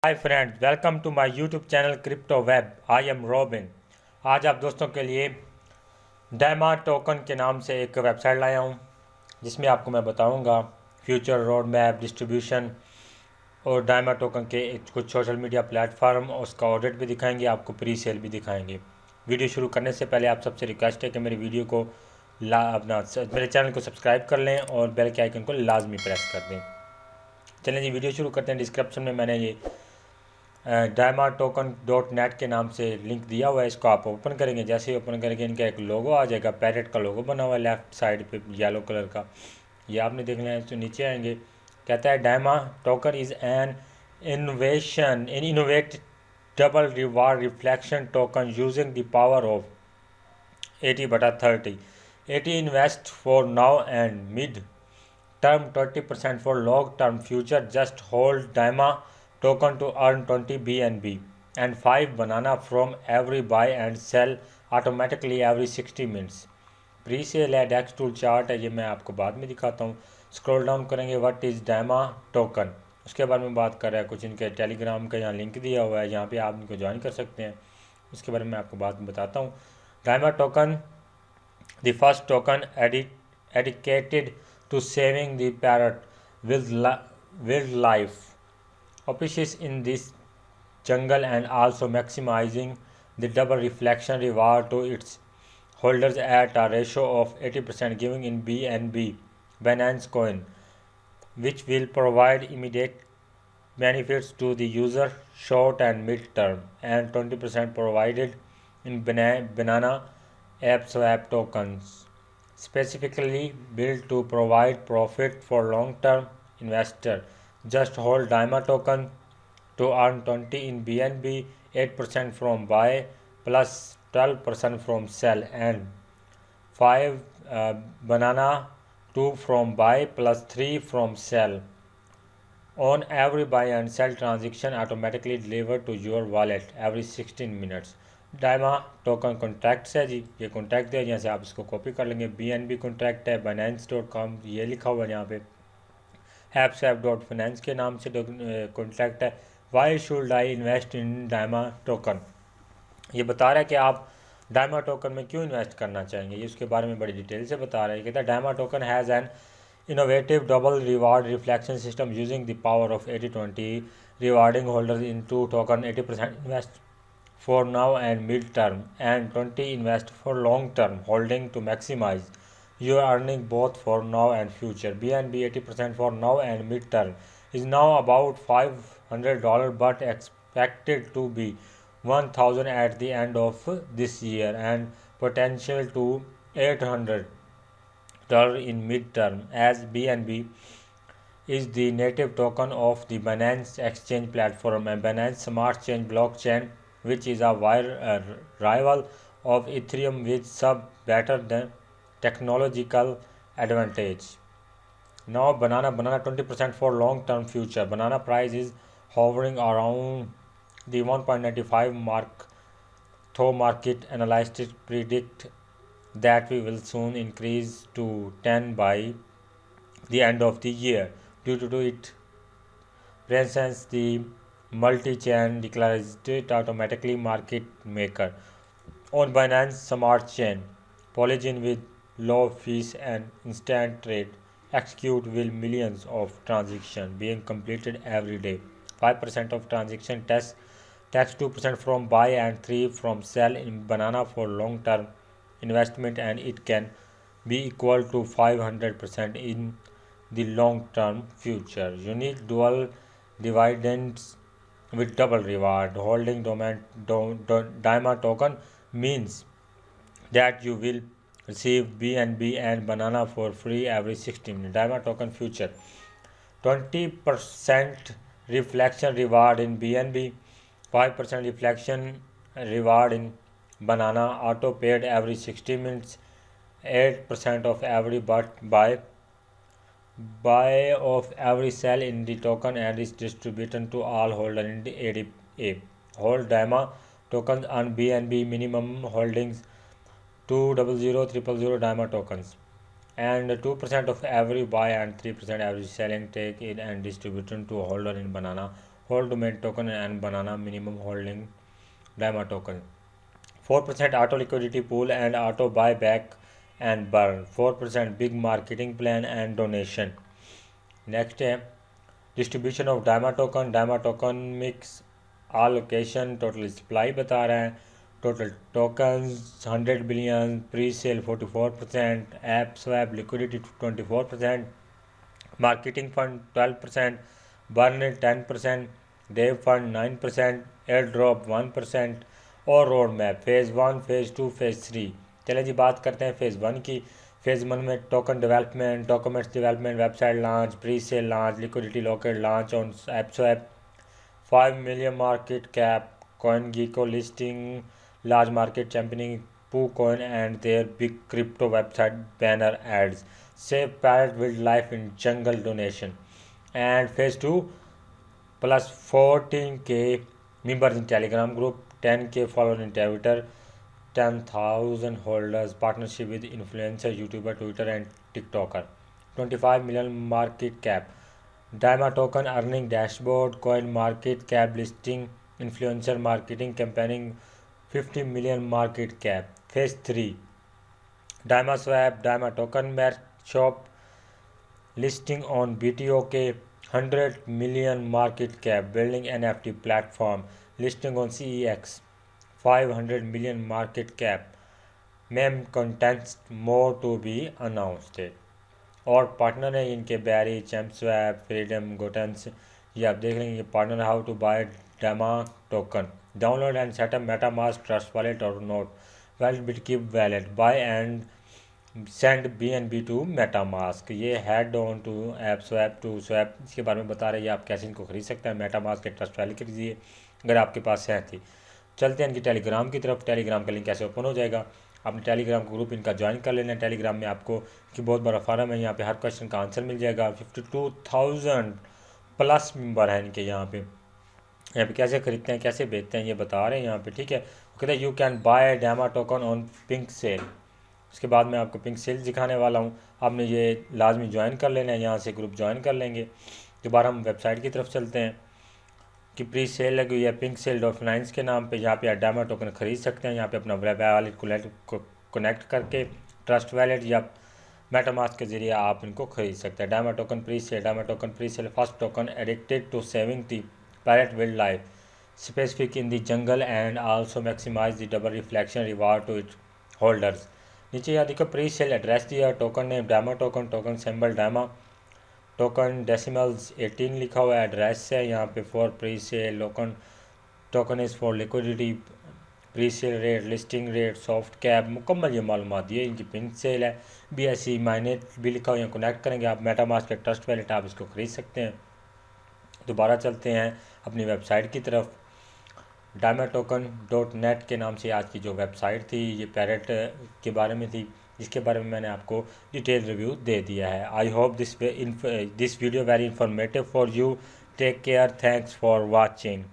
Hi friends, welcome to my YouTube channel crypto web. I am Robin. आज आप दोस्तों के लिए डायमा टोकन के नाम से एक वेबसाइट लाया हूँ, जिसमें आपको मैं बताऊँगा फ्यूचर रोड मैप, डिस्ट्रीब्यूशन और डायमा टोकन के कुछ सोशल मीडिया प्लेटफार्म और उसका ऑडिट भी दिखाएंगे, आपको प्री सेल भी दिखाएंगे। वीडियो शुरू करने से पहले आप सबसे रिक्वेस्ट है कि मेरी वीडियो को मेरे चैनल को सब्सक्राइब कर लें और बेल के आइकन को लाजमी प्रेस कर दें। चलें जी, वीडियो शुरू करते हैं। डिस्क्रिप्शन में मैंने ये डायमा टोकन .net के नाम से लिंक दिया हुआ है। इसको आप ओपन करेंगे, जैसे ही ओपन करेंगे इनका एक लोगो आ जाएगा, पैरेट का लोगो बना हुआ है लेफ़्ट साइड पे येलो कलर का। ये आपने देखना है। तो नीचे आएंगे, कहता है Dyma token is an innovate double reward reflection token using the power of 80/30। 80 invest for now and mid term, 20% for long term future. Just hold DYMA token to earn 20 BNB and 5 banana from every buy and sell automatically every 60 minutes. Pre sale है, डेक्स tool chart है, ये मैं आपको बाद में दिखाता हूँ। Scroll down करेंगे, व्हाट इज़ डायमा टोकन, उसके बारे में बात कर रहा है। कुछ इनके टेलीग्राम का यहाँ लिंक दिया हुआ है, यहाँ पे आप इनको ज्वाइन कर सकते हैं। उसके बारे में आपको बाद में बताता हूँ। Dyma token, the first token dedicated to saving the parrot wildlife species in this jungle and also maximizing the double reflection reward to its holders at a ratio of 80%, giving in BNB Binance Coin, which will provide immediate benefits to the user short and mid term, and 20% provided in banana app swap tokens, specifically built to provide profit for long-term investor. Just hold DYMA token to earn 20 in BNB, 8% from buy plus 12% from sell, and 5 banana 2 from buy plus 3 from sell. On every buy and sell transaction automatically delivered to your wallet every 16 minutes. Dyma token contracts है जी, ये contract है, यहाँ से आप इसको copy कर लेंगे। BNB कॉन्ट्रैक्ट है, binance.com ये लिखा हुआ है यहाँ पे। appswap.finance के नाम से कॉन्ट्रैक्ट है। Why should I invest in Dyma token, ये बता रहा है कि आप डायमा टोकन में क्यों इन्वेस्ट करना चाहेंगे, ये उसके बारे में बड़ी डिटेल से बता रहा है। कहता है Dyma token has an innovative double reward reflection system using the power of 80-20, rewarding holders into token 80% invest for now and mid term and 20 invest for long term holding to maximize your earning both for now and future. BNB 80% for now and mid term is now about $500 but expected to be 1000 at the end of this year and potential to 800 in mid-term, as BNB is the native token of the Binance Exchange platform and Binance Smart Chain blockchain, which is a rival of Ethereum with some better than technological advantage. Now banana 20% for long-term future. Banana price is hovering around the 1.95 mark, though market analysts predict that we will soon increase to 10 by the end of the year due to it presents the multi-chain declared automatically market maker on Binance Smart Chain. Polygon with low fees and instant trade execute will millions of transactions being completed every day. 5% of transaction tax 2% from buy and 3 from sell in banana for long term investment, and it can be equal to 500% in the long term future. Unique dual dividends with double reward. Holding DYMA token means that you will receive BNB and banana for free every 16 minutes. DYMA token future 20% reflection reward in BNB, 5% reflection reward in banana, auto paid every 60 minutes, 8% of every buy of every sell in the token and is distributed to all holders in the ADA. Hold DYMA tokens on BNB, minimum holdings 200,000 DYMA tokens, and 2% of every buy and 3% every selling take in and distribution to holder in banana hold domain token and banana minimum holding DAMA token. 4% auto liquidity pool and auto buyback and burn. 4% big marketing plan and donation. Next है distribution of DAMA token. DAMA token mix allocation total supply बता रहा है. Total tokens 100 billion, pre-sale 44%, app swap liquidity 24%, marketing fund 12%, burn 10%, dev fund 9%, airdrop 1% और road map phase 1, phase 2, phase 3. चलें जी बात करते हैं phase 1 की. फेज़ 1 में token development, documents development, website launch, pre sale launch, liquidity locked launch on ApeSwap, 5 million market cap, CoinGecko listing, large market championing PooCoin and their big crypto website banner ads, save parrot wildlife in jungle donation. And phase 2 plus 14k members in Telegram group, 10k followers in Twitter, 10,000 holders, partnership with influencer, YouTuber, Twitter and TikToker, 25 million market cap. DAMA token earning dashboard, coin market cap listing, influencer marketing campaigning, 50 million market cap. Phase 3 DAMA swap, DAMA token merch shop listing on BTOK, 100 million market cap, building NFT platform, listing on CEX, 500 million market cap. MEM contents more to be announced. और partner है इनके बैरी, चैम्पस्वैप, freedom, गोटेंस. ये आप देख लेंगे partner. How to buy Dama token, download and setup MetaMask, trust wallet और note wallet, BitKeep wallet, buy and send BNB to MetaMask. ये head on to ApeSwap to swap, इसके बारे में बता रहे हैं आप कैसे इनको खरीद सकते हैं. मेटामास्क के ट्रस्ट वैलेट के लीजिए अगर आपके पास है थी. चलते हैं इनकी टेलीग्राम की तरफ. टेलीग्राम का लिंक कैसे ओपन हो जाएगा. आपने टेलीग्राम को ग्रुप इनका ज्वाइन कर लेना है. टेलीग्राम में आपको कि बहुत बड़ा फार्म है, यहाँ पे हर क्वेश्चन का आंसर मिल जाएगा. 52,000 प्लस मेंबर हैं इनके. यहाँ पे कैसे खरीदते हैं कैसे बेचते हैं ये बता रहे हैं यहाँ पे. ठीक है, वो कहते हैं you can buy Dama token on PinkSale. उसके बाद मैं आपको पिंक सेल दिखाने वाला हूँ. आपने ये लाजमी ज्वाइन कर लेना है, यहाँ से ग्रुप ज्वाइन कर लेंगे. दोबारा हम वेबसाइट की तरफ चलते हैं कि प्री सेल लगी हुई है पिंक सेल .finance के नाम पे. यहाँ पे आप डामा टोकन खरीद सकते हैं. यहाँ पे अपना वैलेट को कनेक्ट करके ट्रस्ट वैलेट या मेटामास्क के जरिए आप इनको खरीद सकते हैं. Dama token pre sale first token dedicated to saving the parrot wildlife specific in the jungle and also maximize the double reflection reward to it holders. नीचे यहाँ देखो प्री सेल एड्रेस दिया, token name Dama token symbol Dama token decimals 18 लिखा हुआ है. Address है यहाँ पे for pre sale token is for liquidity, pre sale rate, listing rate, soft cap, मुकम्मल ये मालूमात दिए. इनकी पिंक सेल है. BSC माइनेट भी लिखा हुआ है, कनेक्ट करेंगे आप मेटामास्क के ट्रस्ट वैलेट, आप इसको खरीद सकते हैं. दोबारा चलते हैं अपनी वेबसाइट की तरफ. DamaToken.net के नाम से आज की जो वेबसाइट थी ये पैरेट के बारे में थी, जिसके बारे में मैंने आपको डिटेल रिव्यू दे दिया है. I hope this video very informative for you. Take care, thanks for watching.